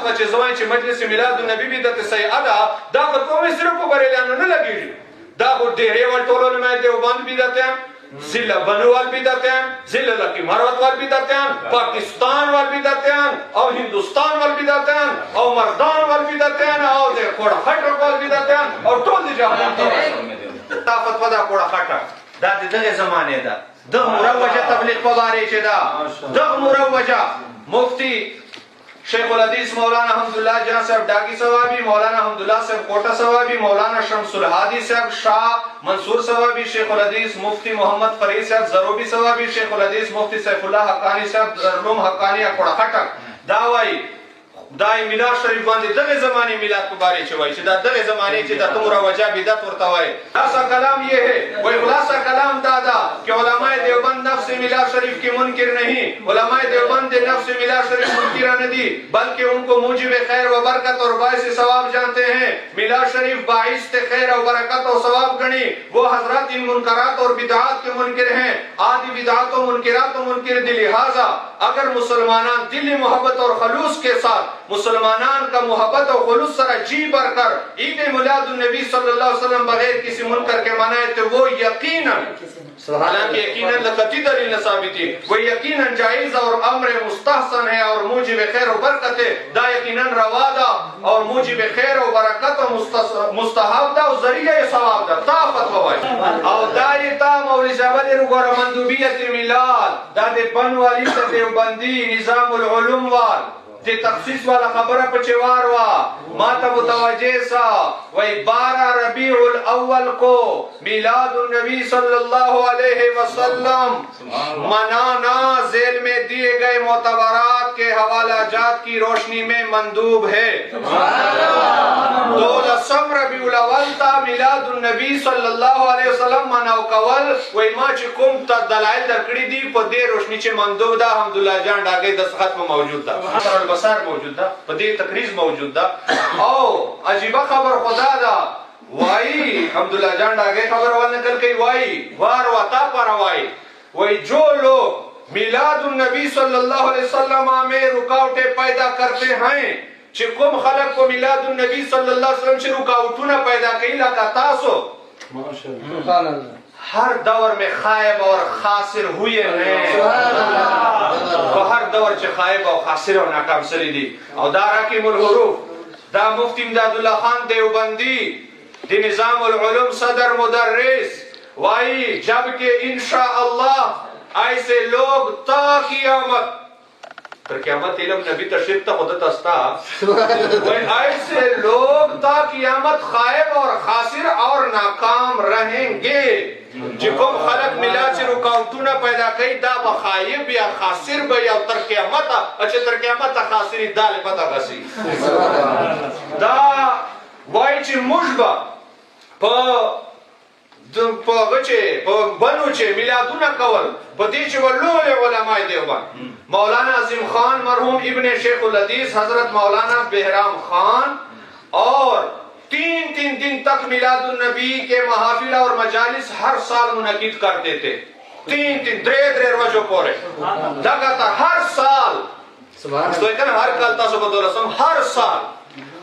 وخت چې زوای چې مجلس میلاد النبی بدعت سیئه ده دا په کومه صرف په بریلیانو نه لګیږي دا خو ډېرې ول ټولو نه دیوبند بدعتیان ضلع بنو وال بدعتیان ضلع لکی مروت وال بدعتیان پاکستان وال بدعتیان او هندوستان وال بدعتیان او مردان وال بدعتیان او د کوړه خټه وال بدعتیان او ټول د جهان ته طاقت ودا کوړه خټه دا د دغه زمانه ده دغه مروجه تبلیغ په باره کې ده دغه مروجه مفتی شیخ الحدیث مولانا حمداللہ جہاں صاحب ڈاکی صوابی مولانا حمداللہ صاحب کوٹا صوابی مولانا شمس الحادی صاحب شاہ منصور صوابی شیخ الحدیث مفتی محمد فرید صاحب زروبی صوابی شیخ الحدیث مفتی سیف اللہ حقانی صاحب علوم حقانی اکوڑا خٹک داوائی دای میلاد شریف باندې دغه زمانه میلاد په باره کې وایي چې دا دغه زمانه چې د تمره وجه بدعت ورته وایي خلاصہ کلام یہ ہے وہی خلاصہ کلام دادا کہ علماء دیوبند نفس میلاد شریف کے منکر نہیں علماء دیوبند نفس میلاد شریف منکرہ نہیں بلکہ ان کو موجب خیر و برکت اور باعث ثواب جانتے ہیں میلاد شریف باعث خیر و برکت اور ثواب گنی وہ حضرات ان منکرات اور بدعات کے منکر ہیں آدھی بدعات و منکرات و منکر لہذا اگر مسلمانان دلی محبت اور خلوص کے ساتھ مسلمانان کا محبت اور خلوص سرا جی بھر کر عید میلاد النبی صلی اللہ علیہ وسلم بغیر کسی منکر کے منائے تو وہ یقیناً حالانکہ یقیناً لقطی دلیل ثابتی وہ یقیناً جائز اور امر مستحسن ہے اور موجب خیر و برکت ہے دا یقیناً روادا اور موجب خیر و برکت و مستحب دا اور ذریعہ ثواب دا طاقت ہوائی اور دایتا مولی صاحب دے رگور مندوبیت میلاد دا دے بن والی سے دیوبندی نظام العلوم وال دی تخصیص والا خبره پچوار وا ما تا متوجہ سا وی 12 ربیع الاول کو میلاد النبی صلی اللہ علیہ وسلم منانا ذیل میں دیے گئے معتبرات کے حوالہ جات کی روشنی میں مندوب ہے 12 ربیع الاول تا میلاد النبی صلی اللہ علیہ وسلم مناو کول وی ما چی کم تا دلائل درکڑی دی پا دے روشنی چی مندوب دا حمداللہ جان ڈاگے دستخط میں موجود دا بسار موجود دا پدی تقریز موجود دا او عجیبہ خبر خدا دا وائی حمداللہ جان ڈاگے خبر وال نکل کئی وائی وار واتا پارا وائی وائی جو لوگ میلاد النبی صلی اللہ علیہ وسلم میں رکاوٹیں پیدا کرتے ہیں چی کم خلق کو میلاد النبی صلی اللہ علیہ وسلم چی رکاوٹونا پیدا کئی لکا تاسو ہر دور میں خائب اور خاسر ہوئے ہیں تو ہر دور چے خائب اور خاسر اور ناکام سری دی اور دا حکیم الحروف دا مفتی امداد اللہ خان دیوبندی دی نظام العلوم صدر مدرس وائی جبکہ انشاءاللہ ایسے لوگ تا قیامت پر قیامت علم نبی تشریف تا خودت استا ایسے لوگ تا قیامت خائب اور خاسر اور ناکام رہیں گے جکم خلق ملا چی رکاوٹونا پیدا کئی دا بخائب یا خاسر با یا تر قیامتا اچھے تر قیامتا خاسری دا لپتا غسی دا وائی چی مجبا پا غچے پا بنو چے میلادونا کول پا دیچے واللول علماء دیوبان مولانا عظیم خان مرحوم ابن شیخ الحدیث حضرت مولانا بہرام خان اور 3 دن تک میلاد النبی کے محافل اور مجالس ہر سال منعقد کرتے تھے 3 دن درے روزوں پورے لگاتار ہر سال ہر کل تاسو رسم ہر سال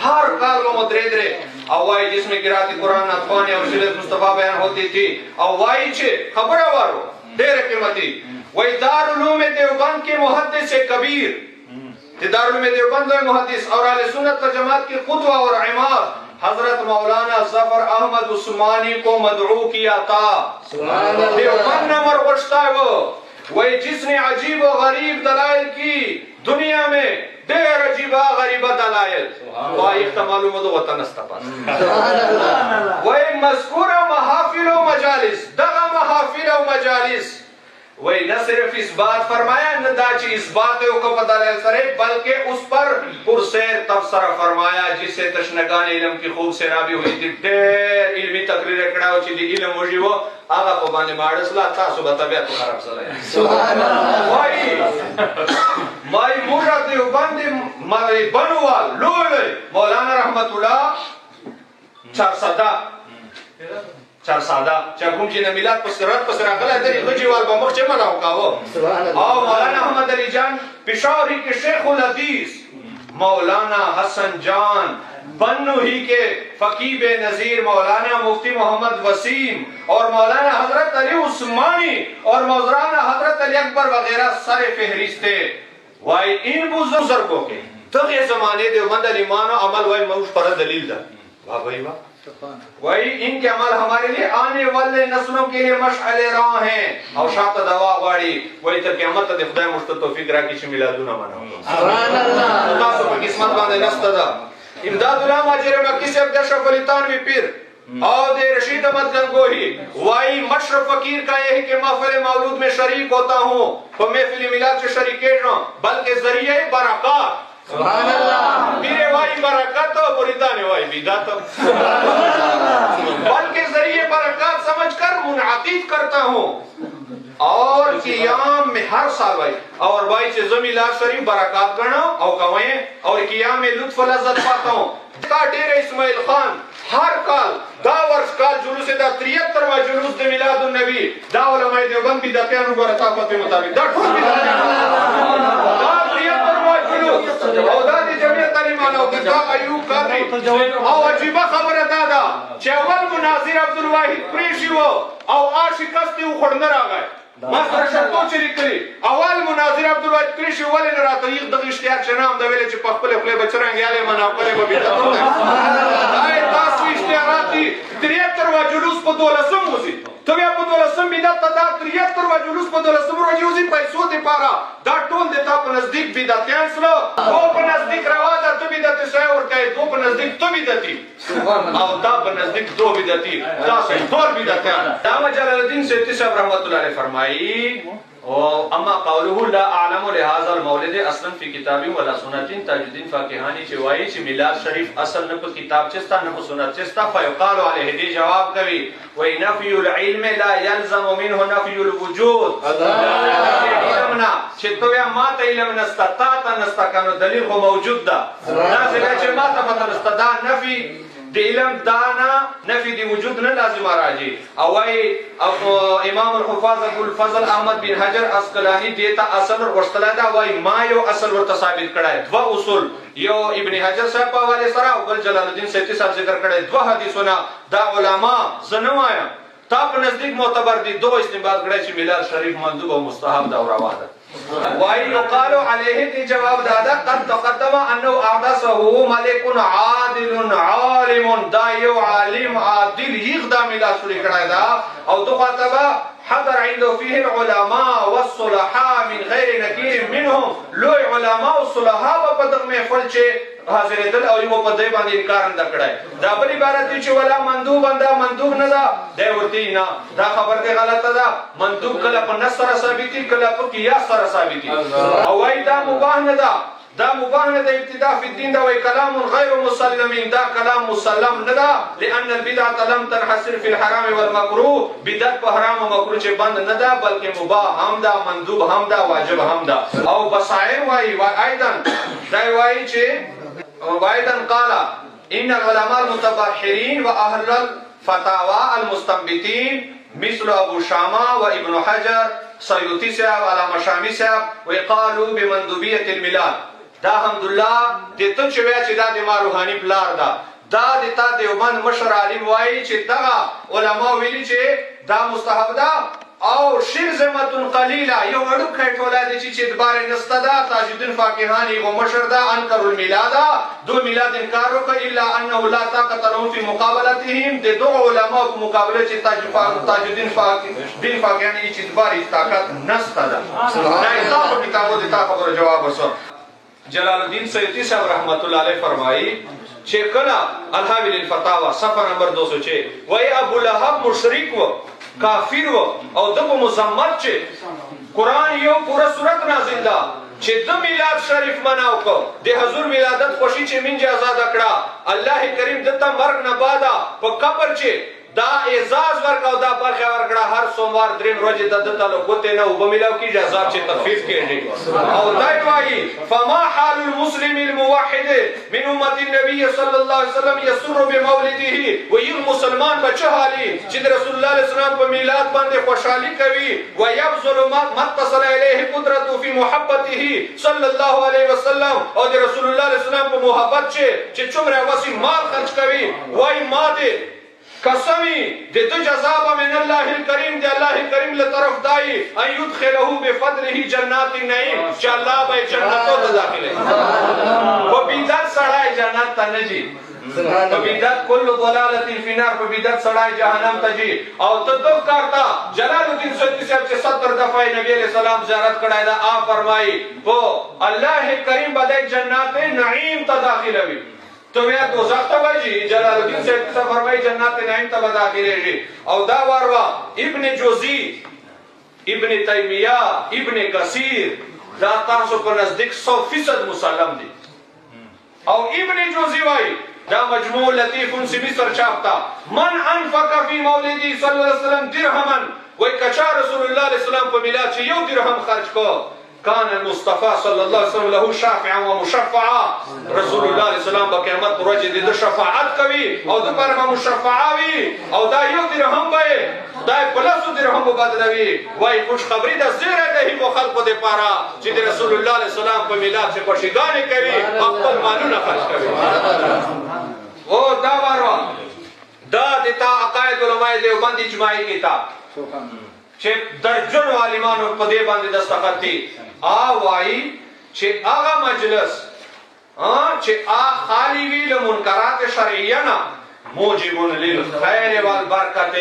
ہر کال وہ درے اوائی جس میں قرات قرآن اطفانی اور سیرت مصطفیٰ بیان ہوتی تھی اوائی چھے خبرہ وارو دیر قیمتی وہی دارالعلوم دیوبند کے محدث کبیر دارالعلوم دیوبند محدث اور اہل سنت و جماعت کی قدوہ اور عماد حضرت مولانا ظفر احمد عثمانی کو مدعو کیا تھا دیوبند نمبر وشتا ہے وہی جس نے عجیب و غریب دلائل کی دنیا میں دیر عجیبہ غریبہ دلائل وائق معلوم دو وطن استپاس وہی مذکور محافل و مجالس دغا محافل و مجالس وہی نہ صرف اس بات فرمایا نہ داچی اس بات کو پتہ لے سرے بلکہ اس پر پرسیر تبصرہ فرمایا جس سے تشنگان علم کی خوب سے رابی ہوئی تھی دیر علمی تقریر کڑا ہو چی دی علم ہوجی وہ آغا کو بانے مارسلا تاسو بطبیعت کو خراب صلاحی سبحان اللہ مائی مورد دیوبندی مائی بنوال لولے مولانا رحمت اللہ چار سادہ چاکم چی نمیلات پسرات پسرات کلا دری خجیوال با مخچے مناو کاؤ مولانا محمد علی جان پشاوری کے شیخ الحدیث मौलाना हसन जान बन्नू ही के फकीब नजीर मौलाना मुफ्ती मोहम्मद वसीम और मौलाना हजरत अली उस्मानी और मौलाना हजरत अली अकबर वगैरह सारे फहरिस्ते वाई इन बुजुर्गों के तगे जमाने देवबंद अलीमानो अमल वाई मऊश पर दलील दा वाह भाई वाह वही इनके अमल हमारे लिए आने वाले नस्लों के लिए मशअले राह हैं और शात दवा वाड़ी वही तक क़यामत तक खुदा मुश्त तौफीक राखी च मिलादुना मनाओ सुभान अल्लाह तासो पर किस्मत बांधे नस्तदा इमदादुल आम अजर मक्की से अब्द अशरफ अली तानवी पीर और दे रशीद अहमद गंगोही वाई मशरफ फकीर का यह है कि महफिल मौलूद में शरीक होता हूँ तो महफिल मिलाद से शरीक बल्कि जरिए बरकत सुभान अल्लाह मेरे वाई बरकत और मुरीदान वाई बिदात बल्कि जरिए बरकत समझकर मुनअक़िद करता हूँ और कियाम में हर साल भाई और भाई से जमीला शरीफ बरकत गणो और कमाए और कियाम में लुत्फ लज़्ज़त पाता हूँ का डेरे इस्माइल खान हर काल दा वर्ष काल जुलूस दा 73वां जुलूस दे मिलादुन नबी दा उलमाए देवबंद भी दत्यान ऊपर ताकत के मुताबिक दा ठोक भी दा 73वां जुलूस और दा दी जमीयत तालीमान और दा अयूब कादरी और अजीबा खबर दादा चवल मुनाजिर अब्दुल वाहिद प्रेशी वो और आशिकस्ती उखड़नर आ गए मास्टर शर्तो चरी करी अवल मुनाजिर अब्दुल वाहिद प्रेशी वाले न रात एक दग इश्तिहार चनाम द वेले च पखले खले बचरंग याले मना करे बबीता आए तास इश्तिहाराती 73वां जुलूस पर दोलसम मुसी तो या पर दोलसम बिदा तदा 73वां जुलूस पर दोलसम रोजी उसी पैसों दे पारा दा टोल देता पर नजदीक बिदा त्यासलो वो पर नजदीक रवादा तो बिदा से और कहे दो पर नजदीक तो बिदती और दा पर नजदीक दो बिदती दा से दो बिदती दामा जलालुद्दीन सैयदी साहब रहमतुल्लाह अलैह फरमाई और अम्मा कौलुहु ला अअलमु लिहाज़ल मौलिद असलन फी किताबी वला सुन्नतिन ताजुद्दीन फाकिहानी चवाई च मिलाद शरीफ असल न को किताब चस्ता न को सुन्नत चस्ता फयकाल अलैहि दे जवाब कवि व नफयुल इल्म ला यलज़मु मिनहु नफयुल वजूद इल्मना चितोया मा त इल्म नस्ता नस्ता दलील को मौजूद दा ना से मा त मतलब नस्ता नफी दे इल्म दाना नफी दी वजूद न लाजिम राजी अवाई अब इमाम अल-हुफाज अबुल फजल अहमद बिन हजर अस्कलानी देता असल और वस्तलादा वाई मा यो असल वर तसाबित कड़ाए दवा उसूल यो इब्न हजर साहब वाले सरा और जलालुद्दीन सैयदी साहब जिक्र कड़ाए दवा हदीसना दा उलमा जनवाया ताप नजदीक मोतबर दी दो इस्तेमाल कड़ाए च मिलाद शरीफ मंदूब और मुस्तहब दा रवादा वाई युकालो अलैहि ती जवाब दादा कद तक़द्दम अन्नु अहदसहु मलिकुन आदिलुन आलिमुन दायु आलिम आदिल इक़दाम इला शुरी कड़ादा और तो खातबा حضر عنده فيه العلماء والصلحاء من غير نكير منهم لو علماء والصلحاء بپدغ محفل چه حاضر دل او یو پدای باندې انکار نه کړای دا بل عبارت چې ولا مندوب انده مندوب نه دا دی ورته نه دا خبر دی غلطه ده مندوب کله په نصر ثابتي کله په قياس سره ثابتي او وای دا مباح نه ده دا مباح نه ده ابتداء فی الدین دا وای کلام غیر مسلم دا کلام مسلم نه ده لان البدعه لم تنحصر في الحرام والمكروه بدعت په حرام او مکروه چې بند نه ده بلکې مباح هم ده مندوب هم ده واجب هم ده او بصائر وای ايضا دا وای چې وايضا قال ان العلماء المتبحرين واهل الفتاوى المستنبطين مثل ابو شامه وابن حجر سيوطي صاحب علامه شامي صاحب وقالوا بمندوبيه الميلاد دا الحمدلله د ته چې ویا چې دا د ما روحاني پلار دا دا د تا دیوبند مشر عالم وایي چې دا علما ویلي چې دا مستحب ده او شرزمتن قلیلا یو اړو کټولا دي چې اعتبار نستدا تاجدین فقیهانی و مشر دا انکر الميلاد دو میلاد انکار وکړه الا انه لا طاقت لهم في مقابلتهم د دو علماء په مقابله چې تاجدین فقیهانی چې اعتبار طاقت نستدا نه تاسو کتابو د تا خبره جواب وسو جلال الدین سیوطی صاحب رحمت الله علیه فرمایي چې کله الحاوی للفتاوى صفحه نمبر 206 وای ابو لهب مشرک و کافر و او دغه مزمت چې قران یو پورا سورت نازل ده چې د میلاد شریف مناو کو د حضور ولادت خوشی چې من آزاد کړه الله کریم دته مرګ نه بعد په قبر چې دا اعزاز ورکړه او دا برخه ورکړه هر سوموار دریم ورځې ته دته له ګوتې نه اوبه میلاو کېږي عذاب چې تخفیف کېږي او دا یې وایي فما حال المسلم الموحد من امت النبي صلی الله علیه وسلم یسر بمولده ویل مسلمان به چه حالي چې د رسول الله علیه السلام په میلاد باندې خوشحالي کوي ویبذل ما اتصل الیه قدرته فی محبته صلی الله علیه وسلم او د رسول الله علیه السلام په محبت چې څومره وسی مال خرج کوي وای ما دې قسمی د دو جزاب من الله الکریم دی الله کریم له طرف دای ان يدخله بفضله جنات النعیم چې الله به جنتو ته داخله په بدعت سړی جنت ته نه ځي په بدعت کل ضلالت فی النار په بدعت سړی جهنم ته ځي او ته دغه کارتا جلال الدین سیوطی صاحب چې 70 دفعه نبی علیہ السلام زیارت کړای دا آ فرمایي په الله کریم به جنات نعیم ته داخله وي تو بیا دوزخ ته وایي جلال الدین صاحب څه فرمایي جنات نعیم ته داخليږي او دا وروا ابن جوزی ابن تیمیہ ابن کثیر دا تاسو په نزدیک 100% مسلم دي او ابن جوزی وایي دا مجموع لطیف مصر چاپتا من انفق فی مولدی صلی اللہ علیہ وسلم درہما وی کچا رسول اللہ علیہ السلام په میلاد چې یو درهم خرج کو كان المصطفى صلى الله عليه وسلم له شافعا ومشفعا رسول الله عليه السلام بقیامت ورځ د شفاعت کوي او د پرما مشفعا وي او دا یو درهم به دا پلسو درهم بدلوي وای خوش خبری د زیره ده په خلقو د پاره چې د رسول الله عليه السلام په میلاد چې خوشګانې کوي خپل مالونه خرج کوي او دا ورو دا د تا عقاید علماء دیوبند اجماعي کتاب چې درجنو عالمانو په دې باندې دستخط دي وایي چې هغه مجلس چې خالی وی له منکرات شرعیه نه موجب للخير والبرکت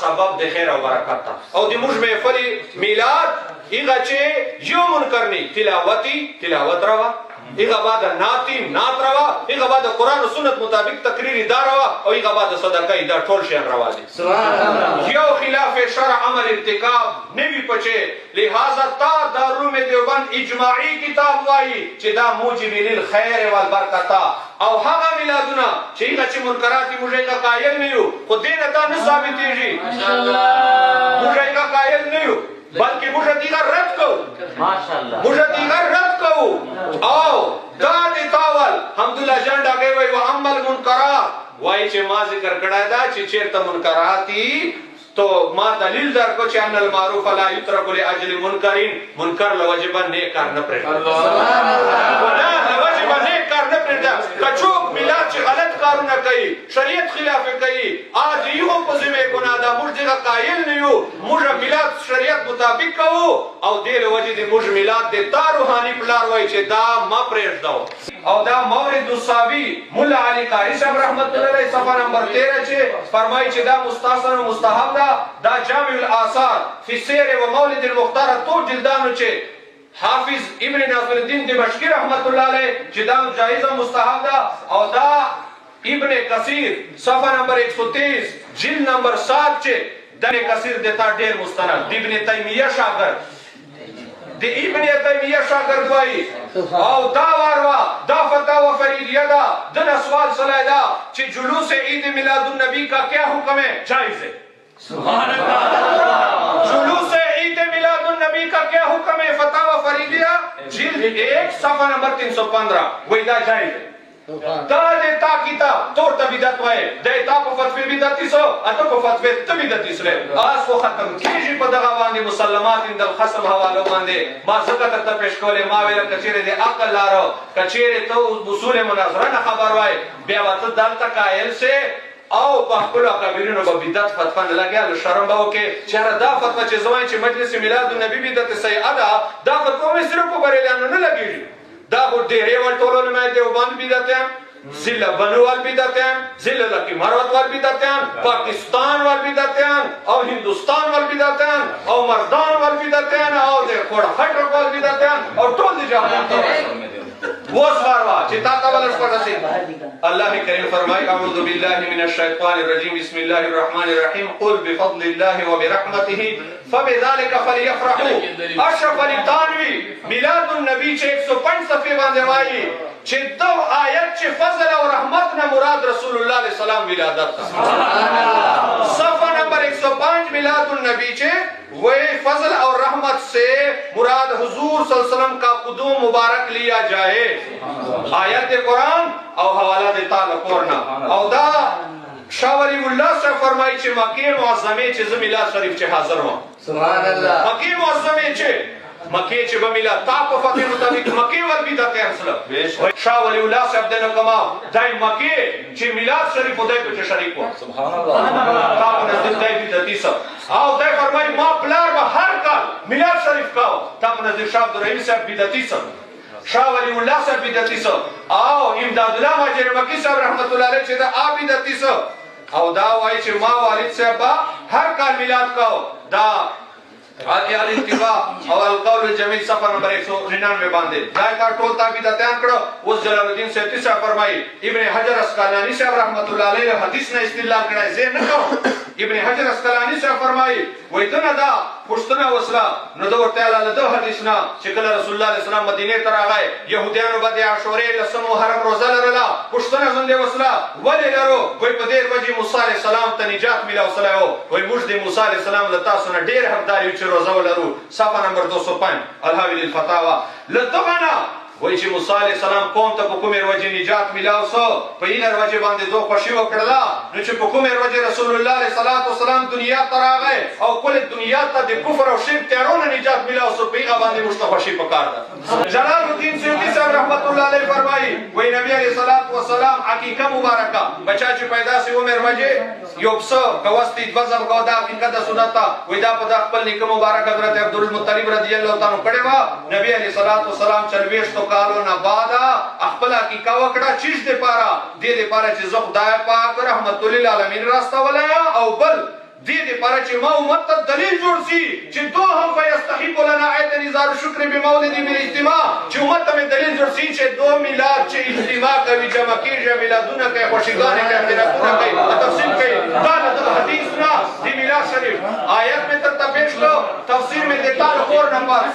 سبب د خیر او برکت او د موږ محفل میلاد هغه چې یو منکر نه تلاوت روا هغه بعد نعت روا هغه بعد قرآن و سنت مطابق تقریری دا روا او هغه بعد صدقه دا ټول شی روا دي یو خلاف شرع عمل ارتکاب نوی پچه لہذا تا دارالعلوم دیوبند اجماعی کتاب وایي چې دا موجب للخير والبرکت او هغه میلادونه چې هغه چې منکرات موږ یې قایل نه یو خو دین دا نه ثابتېږي موږ یې قایل نه یو بلکې موږ دې رد کوو ماشاءالله موږ دې رد کوو او دا دې تاول الحمدلله جنډا کوي وای او عمل منکرات وای چې ما ذکر کړای دا چې چیرته منکراتی تو ما دلیل درکو چې ان المعروف لا یترک لاجل منکرین منکر لوجبا نه کار نه پرې ګناه لوجبا نه کار نه پرې کچو میلاد چې غلط کارونه کوي شریعت خلاف کوي اج یو په ذمه ګناه دا موږ دغه قایل نه یو موږ میلاد شریعت مطابق کوو او دې لوجه دې موږ میلاد دې تا روحاني پلار وای چې دا ما پرېږدو او دا مورد الصاوی مولا علی قاری صاحب رحمت الله علیه صفحه نمبر 13 چې فرمایي چې دا مستحسن او مستحب دا جامع الاثار فی سیر و مولد المختار تو جلدانو چې حافظ ابن ناصر الدین دمشقی رحمت الله علیه چې دا جایز او مستحب دا او دا ابن کثیر صفحه نمبر 123 جلد نمبر 7 چې ابن کثیر دیتا ډیر مستند ابن تیمیہ شاګرد د ابن تیمیہ شاګرد وایي او دا وروا دا فتاوا فریدیہ دا دنا سوال صلاح دا چې جلوس عید میلاد النبی کا کیا حکم ہے جائز ہے سبحان اللہ جلوس عید میلاد النبی کا کیا حکم ہے فتاوا فریدیہ جلد 1 صفحہ نمبر 315 وہی دا جائز ہے دا دیتا کتاب تور تا بدعت وای دیتا په فتوی بدعتي سو اته په فتوی ته بدعتي سره آس خو ختم کیږي په دغه باندې مسلمات اند الخصم حواله باندې ما زکه ته پیش کوله ما ویل کچېره دې عقل لارو کچېره ته اصول مناظره نه خبر وای بیا وته دلته قائل سه او په خپل اکابرینو په بدعت فتوا نه لګیا شرم به وکي چې دا فتوا چې زوی چې مجلس میلاد النبی بدعت سیئه دا فتوا مې صرف په بریلیانو نه لګیږي دا خو ډېرې ول ټولو نه دیوبند بدعتیان ضلع بنو وال بدعتیان ضلع لکی مروت وال بدعتیان پاکستان وال بدعتیان او هندوستان وال بدعتیان او مردان وال بدعتیان او د کوړه خټر وال بدعتیان او ټول د جهان ته وس واروا چې تا ته ولر پړسي الله کریم فرمای اعوذ بالله من الشیطان الرجیم بسم الله الرحمن الرحیم قل بفضل الله وبرحمته فبذلك فليفرحوا اشرف التانوی میلاد النبی چې 105 صفحه باندې وایي چې دو آیت چې فضل او رحمت رحمت نہ مراد رسول اللہ علیہ السلام ولادت تھا. صفحہ نمبر 105 میلاد النبی چھے وہی فضل اور رحمت سے مراد حضور صلی اللہ علیہ وسلم کا قدوم مبارک لیا جائے. آیت قرآن او حوالہ تعالی قرآن او دا شاہ ولی اللہ سے فرمائی چھے مکی معظمی چھے زمیلہ شریف چھے حاضر ہوں. سبحان اللہ. مکی معظمی چھے مکی چھے بمیلہ تاپ فتح مطابق مکی والبیدت انسلم. شاہ ولی اللہ سے عبداللہ کما دائی مکی چھے میلاد شریف دائی پچھے شریف ہوں. سبحان اللہ. تاپ نزدیک دائی بیدتی سب آو دائی فرمائی ماں پلار با ہر کال میلاد شریف کاؤ. تاپ نزدیک شاہ عبدالرحیم سے بیدتی سب شاہ ولی اللہ سے بیدتی سب آو امداد اللہ ماجر مکی صاحب رحمت اللہ علیہ چھے دا آ بیدتی سب او دا وائی چھے ماں والد سے با ہر کال میلاد کاؤ. دا الانتباع او القول الجمیل صفحہ نمبر 199 باندے دائے کا ٹولتا بیدتیان کرو. اس جلال الدین سے تیسرا فرمائی ابن حجر اسقلانی سے رحمت اللہ علیہ حدیث نے استدلال کرائے زیر نہ کرو. ابن حجر اسقلانی سے فرمائی وہی دن دا پشتنا وصلہ ندور تعالی لدو حدیثنا چکل رسول اللہ علیہ السلام مدینہ تر آگئے یہودیان و بدی عاشورے لسم و حرم روزہ لرلا پشتنا زندے وصلہ ولی لرو وہی پدیر وجی موسیٰ علیہ السلام تا نجات ملا وصلہ ہو وہی مجد موسیٰ علیہ السلام لتا سنا دیر حقداری اچھے روزہ لرو. صفحہ نمبر 205 الحاوی للفتاوہ لطغنا وہی چھے موسیٰ علیہ السلام قوم تا پکومیر وجہ نجات ملاو سو پہینر وجہ باندے دو خوشیو کردلا نوچے پکومیر وجہ رسول اللہ علیہ السلام دنیا تر آگئے او کل دنیا تا دے کفر و شرک تیرون نجات ملاو سو پیغا باندے مشتا خوشی پکار دا. جلال الدین سیوطی صاحب رحمت اللہ علیہ فرمائی وہی نبی علیہ السلام عقیقہ مبارکہ بچہ چی پیدا سی عمر وجہ یوبسو گوستی دوزم گودا عقیقہ دا سنتا وہی دا پدا اقبل نکم مبارک حضرت عبدالمطلب رضی اللہ تعالیٰ کڑے وا نبی علیہ السلام چلویش تو کالو نبادا اخبلا کی کاوکڑا چیز دے پارا چیز خدای پاک رحمت للعالمین راستہ ولایا او بل دے پارا چی ما امت تا دلیل جوڑ سی چی دو ہم فیستحیب لنا عید نظار شکر بمولدی من اجتماع چی امت تا میں دلیل جوڑ سی چی دو میلاد چی اجتماع کبھی جمع کی جا میلادونا کئی خوشگانے کئی اختلافونا کئی تفصیل کئی دانا دو حدیثنا دی میلاد شریف آیت میں تر تپیش لو تفسیر میں دیتا خور نمبر